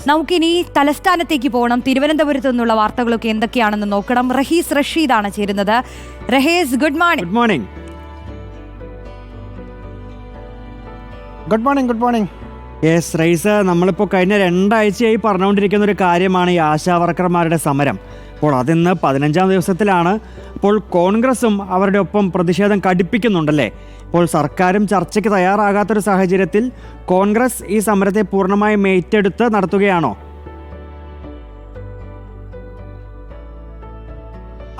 നമുക്കിനി തലസ്ഥാനത്തേക്ക് പോകണം. തിരുവനന്തപുരത്ത് നിന്നുള്ള വാർത്തകളൊക്കെ എന്തൊക്കെയാണെന്ന് നോക്കണം. റഹീസ് റഷീദാണ് ചേരുന്നത്. Rahees, good morning. Good morning. Good morning. Good morning. Yes Rais, നമ്മളിപ്പോൾ കഴിഞ്ഞ 2 ആഴ്ചയായി പറഞ്ഞുകൊണ്ടിരിക്കുന്ന ഒരു കാര്യമാണ് ഈ ആശാവർക്കർമാരുടെ സമരം. അപ്പോൾ അതിന്ന് 15ാം ദിവസത്തിലാണ്. അപ്പോൾ കോൺഗ്രസും അവരുടെ ഒപ്പം പ്രതിഷേധം കടുപ്പിക്കുന്നുണ്ടല്ലേ. ഇപ്പോൾ സർക്കാരും ചർച്ചയ്ക്ക് തയ്യാറാകാത്തൊരു സാഹചര്യത്തിൽ കോൺഗ്രസ് ഈ സമരത്തെ പൂർണ്ണമായും ഏറ്റെടുത്ത് നടത്തുകയാണോ?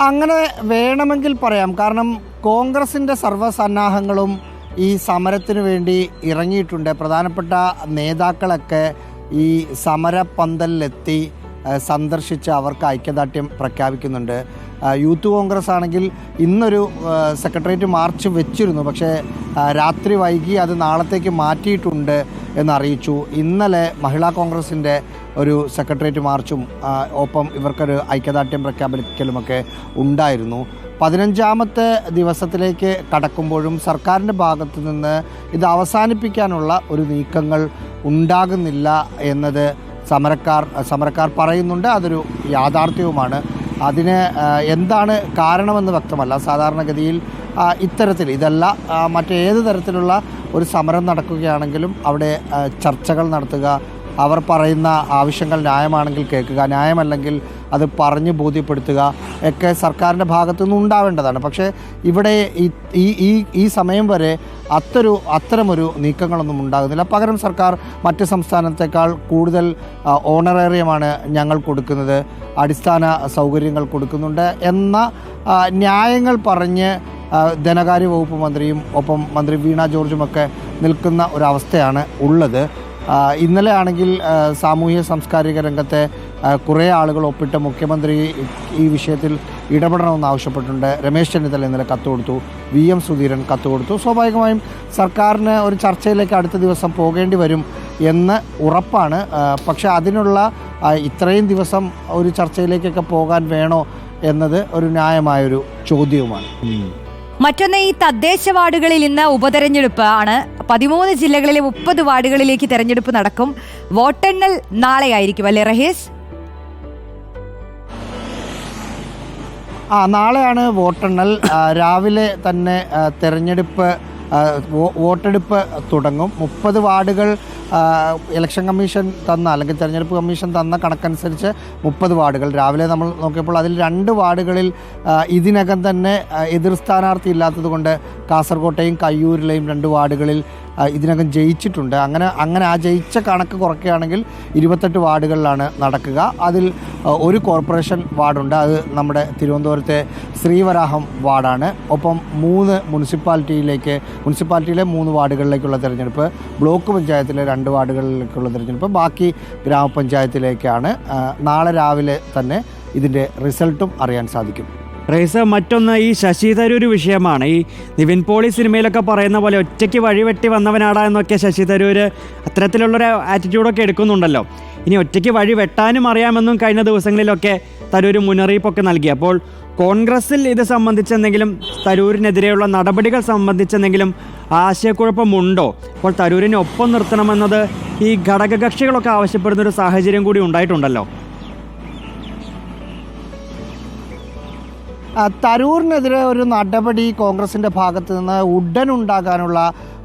അങ്ങനെ വേണമെങ്കിൽ പറയാം. കാരണം കോൺഗ്രസിൻ്റെ സർവ്വസന്നാഹങ്ങളും ഈ സമരത്തിന് വേണ്ടി ഇറങ്ങിയിട്ടുണ്ട്. പ്രധാനപ്പെട്ട നേതാക്കളൊക്കെ ഈ സമരപന്തലിലെത്തി സന്ദർശിച്ച് അവർക്ക് ഐക്യദാർഢ്യം പ്രഖ്യാപിക്കുന്നുണ്ട്. യൂത്ത് കോൺഗ്രസ് ആണെങ്കിൽ ഇന്നൊരു സെക്രട്ടേറിയറ്റ് മാർച്ച് വെച്ചിരുന്നു, പക്ഷേ രാത്രി വൈകി അത് നാളത്തേക്ക് മാറ്റിയിട്ടുണ്ട് എന്നറിയിച്ചു. ഇന്നലെ മഹിളാ കോൺഗ്രസിൻ്റെ ഒരു സെക്രട്ടേറിയറ്റ് മാർച്ചും ഒപ്പം ഇവർക്കൊരു ഐക്യദാർഢ്യം പ്രഖ്യാപിക്കലുമൊക്കെ ഉണ്ടായിരുന്നു. 15ാമത്തെ ദിവസത്തിലേക്ക് കടക്കുമ്പോഴും സർക്കാരിൻ്റെ ഭാഗത്തു നിന്ന് ഇത് അവസാനിപ്പിക്കാനുള്ള ഒരു നീക്കങ്ങൾ ഉണ്ടാകുന്നില്ല എന്നത് സമരക്കാർ പറയുന്നുണ്ട്. അതൊരു യാഥാർത്ഥ്യവുമാണ്. അതിന് എന്താണ് കാരണമെന്ന് വ്യക്തമല്ല. സാധാരണഗതിയിൽ ഇതല്ല മറ്റേത് തരത്തിലുള്ള ഒരു സമരം നടക്കുകയാണെങ്കിലും അവിടെ ചർച്ചകൾ നടത്തുക, അവർ പറയുന്ന ആവശ്യങ്ങൾ ന്യായമാണെങ്കിൽ കേൾക്കുക, ന്യായമല്ലെങ്കിൽ അത് പറഞ്ഞ് ബോധ്യപ്പെടുത്തുക ഒക്കെ സർക്കാരിൻ്റെ ഭാഗത്തുനിന്ന് ഉണ്ടാവേണ്ടതാണ്. പക്ഷേ ഇവിടെ ഈ സമയം വരെ അത്തരമൊരു നീക്കങ്ങളൊന്നും ഉണ്ടാകുന്നില്ല. പകരം സർക്കാർ മറ്റ് സംസ്ഥാനത്തേക്കാൾ കൂടുതൽ ഓണറേറിയമാണ് ഞങ്ങൾ കൊടുക്കുന്നത്, അടിസ്ഥാന സൗകര്യങ്ങൾ കൊടുക്കുന്നുണ്ട് എന്ന ന്യായങ്ങൾ പറഞ്ഞ് ധനകാര്യ വകുപ്പ് മന്ത്രിയും ഒപ്പം മന്ത്രി വീണ ജോർജുമൊക്കെ നിൽക്കുന്ന ഒരവസ്ഥയാണ് ഉള്ളത്. ഇന്നലെ ആണെങ്കിൽ സാമൂഹ്യ സാംസ്കാരിക രംഗത്തെ കുറേ ആളുകൾ ഒപ്പിട്ട് മുഖ്യമന്ത്രി ഈ വിഷയത്തിൽ ഇടപെടണമെന്ന് ആവശ്യപ്പെട്ടിട്ടുണ്ട്. രമേശ് ചെന്നിത്തല ഇന്നലെ കത്ത് കൊടുത്തു, VM സുധീരൻ കത്ത് കൊടുത്തു. സ്വാഭാവികമായും സർക്കാരിന് ഒരു ചർച്ചയിലേക്ക് അടുത്ത ദിവസം പോകേണ്ടി വരും എന്ന് ഉറപ്പാണ്. പക്ഷേ അതിനുള്ള ഇത്രയും ദിവസം ഒരു ചർച്ചയിലേക്കൊക്കെ പോകാൻ വേണോ എന്നത് ഒരു ന്യായമായൊരു ചോദ്യവുമാണ്. മറ്റൊന്ന്, ഈ തദ്ദേശ വാർഡുകളിൽ ഇന്ന് ഉപതെരഞ്ഞെടുപ്പ് ആണ്. 13 ജില്ലകളിലെ 30 വാർഡുകളിലേക്ക് തെരഞ്ഞെടുപ്പ് നടക്കും. വോട്ടെണ്ണൽ നാളെയായിരിക്കും അല്ലേ റഹീസ്? നാളെയാണ് വോട്ടെണ്ണൽ. രാവിലെ തന്നെ വോട്ടെടുപ്പ് തുടങ്ങും. 30 വാർഡുകൾ ഇലക്ഷൻ കമ്മീഷൻ തന്ന അല്ലെങ്കിൽ തെരഞ്ഞെടുപ്പ് കമ്മീഷൻ തന്ന കണക്കനുസരിച്ച് 30 വാർഡുകൾ. രാവിലെ നമ്മൾ നോക്കിയപ്പോൾ അതിൽ 2 വാർഡുകളിൽ ഇതിനകം തന്നെ എതിർ സ്ഥാനാർത്ഥി ഇല്ലാത്തത് കൊണ്ട് കാസർകോട്ടെയും കയ്യൂരിലെയും 2 വാർഡുകളിൽ ഇതിനകം ജയിച്ചിട്ടുണ്ട്. അങ്ങനെ ആ ജയിച്ച കണക്ക് കുറയ്ക്കുകയാണെങ്കിൽ 28 വാർഡുകളിലാണ് നടക്കുക. അതിൽ ഒരു കോർപ്പറേഷൻ വാർഡുണ്ട്, അത് നമ്മുടെ തിരുവനന്തപുരത്തെ ശ്രീവരാഹം വാർഡാണ്. ഒപ്പം 3 മുനിസിപ്പാലിറ്റിയിലെ 3 വാർഡുകളിലേക്കുള്ള തിരഞ്ഞെടുപ്പ്, ബ്ലോക്ക് പഞ്ചായത്തിലെ 2 വാർഡുകളിലേക്കുള്ള തിരഞ്ഞെടുപ്പ്, ബാക്കി ഗ്രാമപഞ്ചായത്തിലേക്കാണ്. നാളെ രാവിലെ തന്നെ ഇതിൻ്റെ റിസൾട്ടും അറിയാൻ സാധിക്കും. റൈസ്, മറ്റൊന്ന് ഈ ശശി തരൂർ വിഷയമാണ്. ഈ നിവിൻ പോളി സിനിമയിലൊക്കെ പറയുന്ന പോലെ ഒറ്റയ്ക്ക് വഴിവെട്ടി വന്നവനാടാ എന്നൊക്കെ ശശി തരൂർ അത്തരത്തിലുള്ളൊരു ആറ്റിറ്റ്യൂഡൊക്കെ എടുക്കുന്നുണ്ടല്ലോ. ഇനി ഒറ്റയ്ക്ക് വഴി വെട്ടാനും അറിയാമെന്നും കഴിഞ്ഞ ദിവസങ്ങളിലൊക്കെ തരൂർ മുന്നറിയിപ്പൊക്കെ നൽകി. അപ്പോൾ കോൺഗ്രസിൽ ഇത് സംബന്ധിച്ചെന്തെങ്കിലും തരൂരിനെതിരെയുള്ള നടപടികൾ സംബന്ധിച്ചെന്തെങ്കിലും ആശയക്കുഴപ്പമുണ്ടോ? അപ്പോൾ തരൂരിനെ ഒപ്പം നിർത്തണമെന്നത് ഈ ഘടകകക്ഷികളൊക്കെ ആവശ്യപ്പെടുന്നൊരു സാഹചര്യം കൂടി ഉണ്ടായിട്ടുണ്ടല്ലോ. തരൂരിനെതിരെ ഒരു നടപടി കോൺഗ്രസിൻ്റെ ഭാഗത്ത് നിന്ന് ഉടൻ ഉണ്ടാകാനുള്ള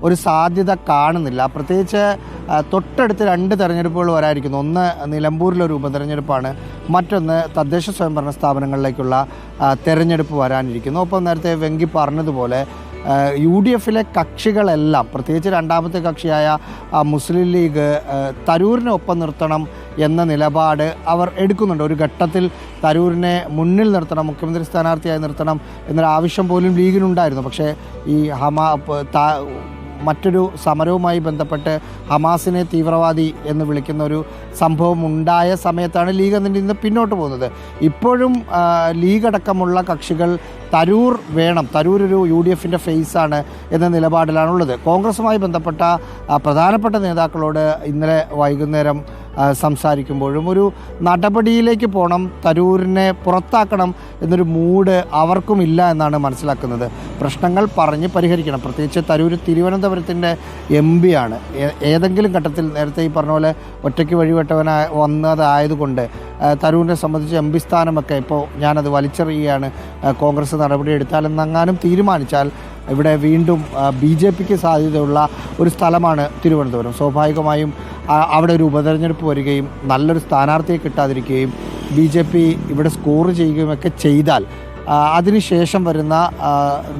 ഒരു സാധ്യത കാണുന്നില്ല. പ്രത്യേകിച്ച് തൊട്ടടുത്ത് 2 തെരഞ്ഞെടുപ്പുകൾ വരായിരിക്കുന്നു. ഒന്ന് നിലമ്പൂരിലൊരു ഉപതെരഞ്ഞെടുപ്പാണ്, മറ്റൊന്ന് തദ്ദേശ സ്വയംഭരണ സ്ഥാപനങ്ങളിലേക്കുള്ള തെരഞ്ഞെടുപ്പ് വരാനിരിക്കുന്നു. ഒപ്പം നേരത്തെ വെങ്കി പറഞ്ഞതുപോലെ UDFിലെ കക്ഷികളെല്ലാം, പ്രത്യേകിച്ച് രണ്ടാമത്തെ കക്ഷിയായ മുസ്ലിം ലീഗ് തരൂരിനെ ഒപ്പം നിർത്തണം എന്ന നിലപാട് അവർ എടുക്കുന്നുണ്ട്. ഒരു ഘട്ടത്തിൽ തരൂരിനെ മുന്നിൽ നിർത്തണം, മുഖ്യമന്ത്രി സ്ഥാനാർത്ഥിയായി നിർത്തണം എന്നൊരു ആവശ്യം പോലും ലീഗിനുണ്ടായിരുന്നു. പക്ഷേ ഈ മറ്റൊരു സമരവുമായി ബന്ധപ്പെട്ട് ഹമാസിനെ തീവ്രവാദി എന്ന് വിളിക്കുന്ന ഒരു സംഭവം ഉണ്ടായ സമയത്താണ് ലീഗ് അതിൻ്റെ ഇന്ന് പിന്നോട്ട് പോകുന്നത്. ഇപ്പോഴും ലീഗ് അടക്കമുള്ള കക്ഷികൾ തരൂർ വേണം, തരൂർ ഒരു UDFൻ്റെ ഫേസാണ് എന്ന നിലപാടിലാണുള്ളത്. കോൺഗ്രസുമായി ബന്ധപ്പെട്ട പ്രധാനപ്പെട്ട നേതാക്കളോട് ഇന്നലെ വൈകുന്നേരം സംസാരിക്കുമ്പോഴും ഒരു നടപടിയിലേക്ക് പോകണം, തരൂരിനെ പുറത്താക്കണം എന്നൊരു മൂഡ് അവർക്കും ഇല്ല എന്നാണ് മനസ്സിലാക്കുന്നത്. പ്രശ്നങ്ങൾ പറഞ്ഞ് പരിഹരിക്കണം. പ്രത്യേകിച്ച് തരൂർ തിരുവനന്തപുരത്തിൻ്റെ MP ആണ്. ഏതെങ്കിലും ഘട്ടത്തിൽ നേരത്തെ ഈ പറഞ്ഞ പോലെ ഒറ്റയ്ക്ക് വഴിവിട്ടവനായി വന്നതായതുകൊണ്ട് തരൂരിനെ സംബന്ധിച്ച് MP സ്ഥാനമൊക്കെ ഇപ്പോൾ ഞാനത് വലിച്ചെറിയുകയാണ്, കോൺഗ്രസ് നടപടി എടുത്താലെന്നെങ്ങാനും തീരുമാനിച്ചാൽ ഇവിടെ വീണ്ടും BJPക്ക് സാധ്യതയുള്ള ഒരു സ്ഥലമാണ് തിരുവനന്തപുരം. സ്വാഭാവികമായും അവിടെ ഒരു ഉപതെരഞ്ഞെടുപ്പ് വരികയും നല്ലൊരു സ്ഥാനാർത്ഥിയെ കിട്ടാതിരിക്കുകയും BJP ഇവിടെ സ്കോർ ചെയ്യുകയുമൊക്കെ ചെയ്താൽ അതിനുശേഷം വരുന്ന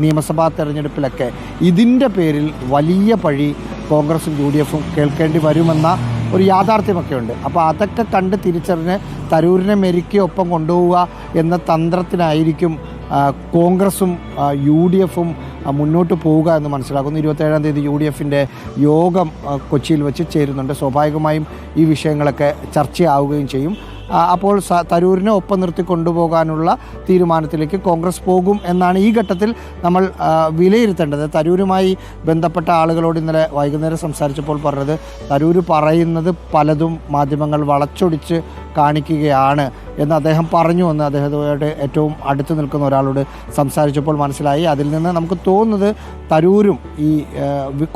നിയമസഭാ തെരഞ്ഞെടുപ്പിലൊക്കെ ഇതിൻ്റെ പേരിൽ വലിയ പഴി കോൺഗ്രസും UDFും കേൾക്കേണ്ടി വരുമെന്ന ഒരു യാഥാർത്ഥ്യമൊക്കെ ഉണ്ട്. അപ്പോൾ അതൊക്കെ കണ്ട് തിരിച്ചറിഞ്ഞ് തരൂരിനെ മെരുക്കി ഒപ്പം കൊണ്ടുപോവുക എന്ന തന്ത്രത്തിനായിരിക്കും കോൺഗ്രസും UDFും മുന്നോട്ട് പോവുക എന്ന് മനസ്സിലാക്കുന്നു. 27-ാം തീയതി UDFൻ്റെ യോഗം കൊച്ചിയിൽ വെച്ച് ചേരുന്നുണ്ട്. സ്വാഭാവികമായും ഈ വിഷയങ്ങളൊക്കെ ചർച്ചയാവുകയും ചെയ്യും. അപ്പോൾ തരൂരിനെ ഒപ്പം നിർത്തി കൊണ്ടുപോകാനുള്ള തീരുമാനത്തിലേക്ക് കോൺഗ്രസ് പോകും എന്നാണ് ഈ ഘട്ടത്തിൽ നമ്മൾ വിലയിരുത്തേണ്ടത്. തരൂരുമായി ബന്ധപ്പെട്ട ആളുകളോട് ഇന്നലെ വൈകുന്നേരം സംസാരിച്ചപ്പോൾ പറഞ്ഞത്, തരൂർ പറയുന്നത് പലതും മാധ്യമങ്ങൾ വളച്ചൊടിച്ച് കാണിക്കുകയാണ് എന്ന് അദ്ദേഹം പറഞ്ഞു എന്ന് അദ്ദേഹത്തോട് ഏറ്റവും അടുത്ത് നിൽക്കുന്ന ഒരാളോട് സംസാരിച്ചപ്പോൾ മനസ്സിലായി. അതിൽ നിന്ന് നമുക്ക് തോന്നുന്നത് തരൂരും ഈ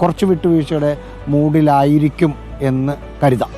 കുറച്ച് വിട്ടുവീഴ്ചയുടെ മൂഡിലായിരിക്കും എന്ന് കരുതാം.